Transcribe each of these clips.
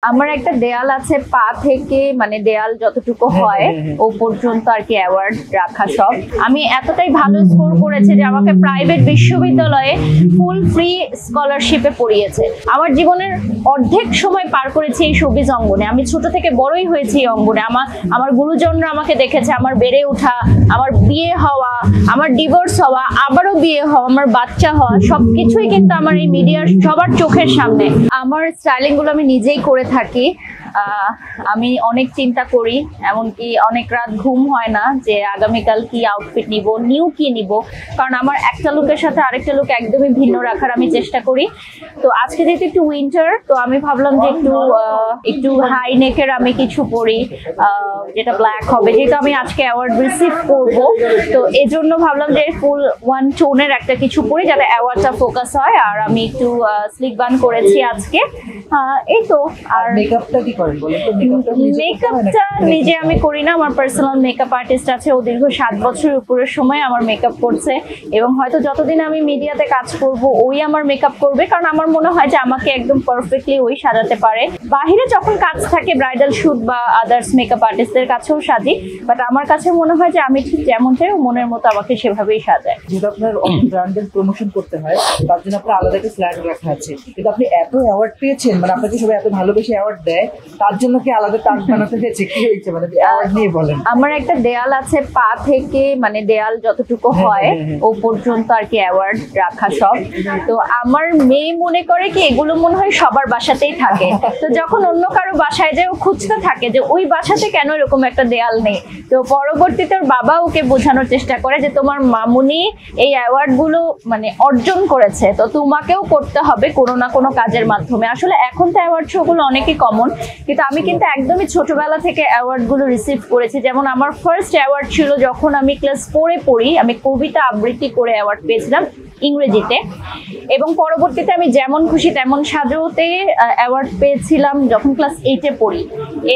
আমার একটা দেয়াল আছে পা থেকে মানে দেয়াল যতটুকু হয় ও পর্যন্ত আর কি অ্যাওয়ার্ড রাখা সব। আমি এতটাই ভালো স্কোর করেছি যে আমাকে প্রাইভেট বিশ্ববিদ্যালয়ে ফুল ফ্রি স্কলারশিপে পড়িয়েছে। আমার জীবনের অর্ধেক সময় পার করেছি এই শোবিজ অঙ্গনে। আমি ছোট থেকে বড়ই হয়েছি এই অঙ্গনে। আমার গুরুজনরা আমাকে দেখেছে, আমার বেড়ে ওঠা, আমার বিয়ে হওয়া, আমার ডিভোর্স হওয়া, আবারও বিয়ে হওয়া, আমার বাচ্চা হওয়া, সবকিছুই কিন্তু আমার এই মিডিয়ার সবার চোখের সামনে। আমার স্টাইলিং গুলো আমি নিজেই করে থাকি। আমি অনেক চিন্তা করি, এমনকি অনেক রাত ঘুম হয় না যে আগামীকাল কি আউটফিট নিব, নিউ কি নিব, কারণ আমার একটা লুকের সাথে আরেকটা লুক একদমই ভিন্ন রাখার আমি চেষ্টা করি। তো আজকে যেহেতু একটু উইন্টার, তো আমি ভাবলাম যে একটু হাই নেকের আমি কিছু পরি যেটা ব্ল্যাক হবে, যেহেতু আমি আজকে অ্যাওয়ার্ড রিসিভ করব। তো এই জন্য ভাবলাম যে ফুল ওয়ান টোনের একটা কিছু পরি যাতে অ্যাওয়ার্ডটা ফোকাস হয়। আর আমি একটু স্লিক বান করেছি আজকে, এই তো। আর মেকআপটা কি করেন বলেন তো? মেকআপটা নিজে আমি করি না, আমার পার্সোনাল মেকআপ আর্টিস্ট আছে। ও দীর্ঘ 7 বছরের উপরের সময় আমার মেকআপ করছে, এবং হয়তো যতদিন আমি মিডিয়াতে কাজ করব ওই আমার মেকআপ করবে, কারণ আমার মনে হয় যে আমাকে একদম পারফেক্টলি ওই সাজাতে পারে। বাহিরে যখন কাজ থাকে ব্রাইডাল শুট বা আদার্স মেকআপ আর্টিস্টদের কাছেও সাজি, বাট আমার কাছে মনে হয় যে আমি ঠিক যেমন চাই মনের মতো আমাকে সেভাবেই সাজায়। যেহেতু আপনার ব্র্যান্ডের প্রমোশন করতে হয়, তার জন্য আপনার আলাদা একটা স্ল্যাট রাখা আছে, কিন্তু আপনি এত অ্যাওয়ার্ড পেয়েছেন, মানে আপনাকে সবাই এত ভালোবেসে অ্যাওয়ার্ড দেয়, তার জন্য কি আলাদা টাক বানাতে হয়েছে? কি হয়েছে মানে অ্যাওয়ার্ড নিয়ে বলেন। আমার একটা দেয়াল আছে পা থেকে মানে দেয়াল যতটুকু হয় ও পর্যন্ত আর কি অ্যাওয়ার্ড রাখা সব। তো আমার মেয়ে মনে করে কি এগুলো মনে হয় সবার বাসাতেই থাকে। তো যখন অন্য কারো বাসায় যায় ও খুঁজতে থাকে যে ওই বাসাতে কেন এরকম একটা দেয়াল নেই। তো পরবর্তীতে ওর বাবা ওকে বোঝানোর চেষ্টা করে যে তোমার মামুনি এই অ্যাওয়ার্ড গুলো মানে অর্জন করেছে, তো তোমাকেও করতে হবে কোনো না কোনো কাজের মাধ্যমে। আসলে এখন তো অ্যাওয়ার্ড শো গুলো অনেকই কমন, কিন্তু আমি কিন্তু একদমই ছোটবেলা থেকে অ্যাওয়ার্ড গুলো রিসিভ করেছি। যেমন আমার ফার্স্ট অ্যাওয়ার্ড ছিল যখন আমি ক্লাস 4-এ পড়ি, আমি কবিতা আবৃত্তি করে অ্যাওয়ার্ড পেয়েছিলাম ইংরেজিতে, এবং পরবর্তীতে আমি যেমন খুশি তেমন সাজোতে অ্যাওয়ার্ড পেয়েছিলাম যখন ক্লাস 8-এ পড়ি।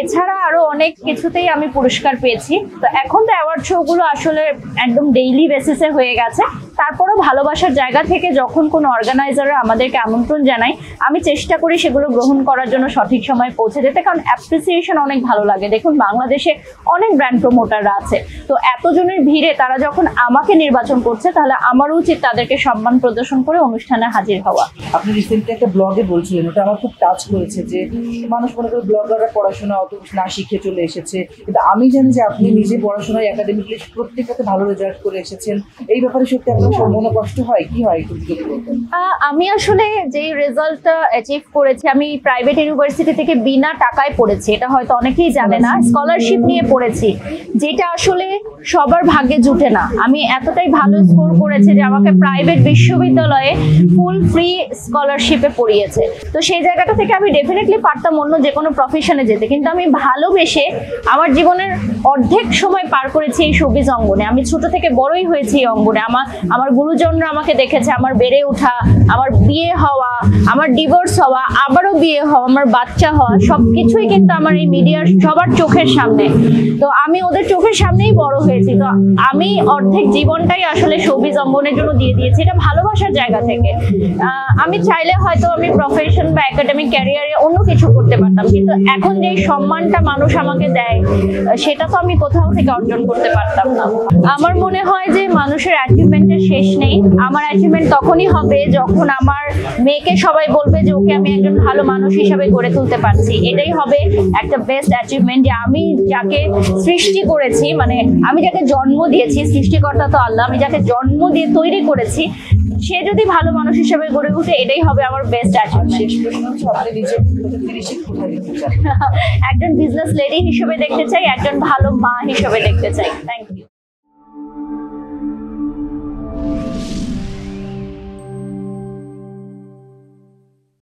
এছাড়া আরো অনেক কিছুতেই আমি পুরস্কার পেয়েছি। তো এখন তো অ্যাওয়ার্ড শো গুলো আসলে একদম ডেইলি বেসিসে হয়ে গেছে। তারপরেও ভালোবাসার জায়গা থেকে যখন কোনো অর্গানাইজাররা আমাদেরকে আমন্ত্রণ জানায়, আমি চেষ্টা করি সেগুলো গ্রহণ করার জন্য সঠিক সময় পৌঁছে যেতে, কারণ অ্যাপ্রিসিয়েশন অনেক ভালো লাগে। দেখুন বাংলাদেশে অনেক ব্র্যান্ড প্রমোটাররা আছে, তো এতজনের ভিড়ে তারা যখন আমাকে নির্বাচন করছে, তাহলে আমারও উচিত তাদেরকে সম্মান প্রদর্শন করে অনুষ্ঠানে হাজির হওয়া। আপনি রিসেন্টলি একটা ব্লগে বলছিলেন, ওটা আমার খুব টাচ করেছে, যে মানুষ মনে করে ব্লগাররা পড়াশোনা অত না শিখে চলে এসেছে, কিন্তু আমি জানি যে আপনি নিজে পড়াশোনায় একাডেমিকলি প্রত্যেকটাতে ভালো রেজাল্ট করে এসেছেন। এই ব্যাপারে সত্যি আপনার মনে কষ্ট হয়? কি হয় একটু যদি বলতেন। আমি আসলে যেই রেজাল্টটা অ্যাচিভ করেছি, আমি প্রাইভেট ইউনিভার্সিটি থেকে বিনা টাকায় পড়েছি। এটা হয়তো অনেকেই জানে না, স্কলারশিপ নিয়ে পড়েছি, যেটা আসলে সবার ভাগ্যে জুটে না। আমি এতটাই ভালো স্কোর করেছি যে আমাকে প্রাইভেট বিশ্ববিদ্যালয়ে ফুল ফ্রি স্কলারশিপে পড়িয়েছে। তো সেই জায়গাটা থেকে আমি ডেফিনেটলি পারতাম অন্য যে কোনো প্রফেশনে যেতে, কিন্তু আমি ভালোবেসে আমার জীবনের অর্ধেক সময় পার করেছি এই শোবিজ অঙ্গনে। আমি ছোট থেকে বড়ই হয়েছি এই অঙ্গনে। আমার গুরুজনরা আমাকে দেখেছে, আমার বেড়ে ওঠা, আমার বিয়ে হওয়া, আমার ডিভোর্স হওয়া, আবারও বিয়ে হওয়া, আমার বাচ্চা হওয়া, সবকিছুই কিন্তু আমার এই মিডিয়ার সবার চোখের সামনে। তো আমি ওদের চোখের সামনেই বড় হয়েছি। তো আমি অর্ধেক জীবনটাই আসলে শোবিজ অঙ্গনের জন্য দিয়ে দিয়েছি, এটা ভালোবাসার জায়গা থেকে। আমি চাইলে হয়তো আমি প্রফেশন বা একাডেমিক ক্যারিয়ারে অন্য কিছু করতে পারতাম, কিন্তু এখন যে সম্মানটা মানুষ আমাকে দেয় সেটা তো আমি কোথাও থেকে অর্জন করতে পারতাম না। আমার মনে হয় যে মানুষের অ্যাচিভমেন্টের শেষ নেই। আমার অ্যাচিভমেন্ট তখনই হবে যখন আমার মেয়েকে সবাই বলবে যে ওকে আমি একজন ভালো মানুষ হিসাবে গড়ে তুলতে পারছি। এটাই হবে একটা বেস্ট অ্যাচিভমেন্ট, যে আমি যাকে সৃষ্টি করেছি, মানে আমি যাকে জন্ম দিয়েছি, সৃষ্টিকর্তা তো আল্লাহ, আমি যাকে জন্ম দিয়ে তৈরি করেছি, সে যদি ভালো মানুষ হিসেবে গড়ে উঠে, এটাই হবে আমার বেস্ট অ্যাচিভমেন্ট। একজন বিজনেস লেডি হিসেবে দেখতে চাই, একজন ভালো মা হিসেবে দেখতে চাই। Thank you.